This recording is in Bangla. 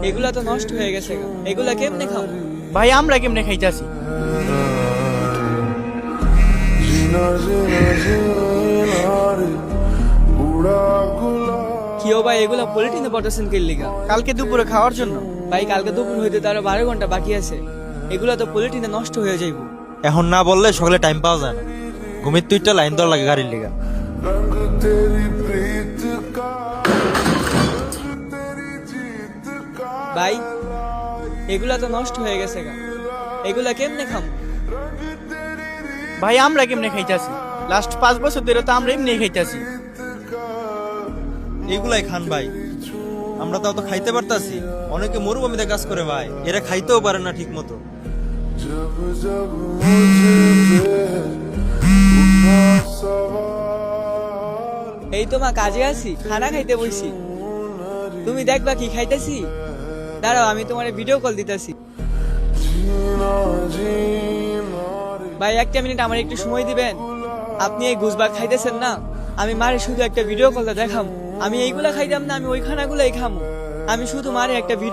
এগুলা তো নষ্ট হয়ে গেছে গা। এগুলা কেমনে খাবো? ভাই আমরা কেমনে খাইতাছি? কিও ভাই এগুলা পলিথিনে পটাছেন কে লিগা? কালকে দুপুরে খাওয়ার জন্য। ভাই কালকে দুপুর হইতে তো আরো 12 ঘন্টা বাকি আছে, এগুলা তো পলিথিনে নষ্ট হয়ে যাইব। এখন না বললে সকালে টাইম পাওয়া যায় না। ঘুমির তুইটা লাইন দেওয়া লাগে গাড়ির লিগা। ভাই এগুলা তো নষ্ট হয়ে গেছে গা, এগুলা কেমনে খাবো? ভাই আমরা কেমনে খাইতাছি? লাস্ট 5 বছর ধরে তো আমরা এমনি খাইতাছি। এগুলাই খান ভাই, আমরা তাও তো খাইতে পারতাছি। অনেকে মরুভূমিতে কাজ করে ভাই, এরা খাইতেও পারে না ঠিক মতো। এই তো মা কাজে আছি, খানা খাইতে বইছি। তুমি দেখবা কি খাইতেছি? দাঁড়াও আমি তোমার ভিডিও কল দিতেছি। ভাই একটা মিনিট আমার একটু সময় দিবেন? আপনি এই গুজবাগ খাইতেছেন না, আমি মারে শুধু একটা ভিডিও কলটা দেখাম। আমি এইগুলা খাইতাম না, আমি ওই খানাগুলাই খামু। আমি শুধু মারে একটা ভিডিও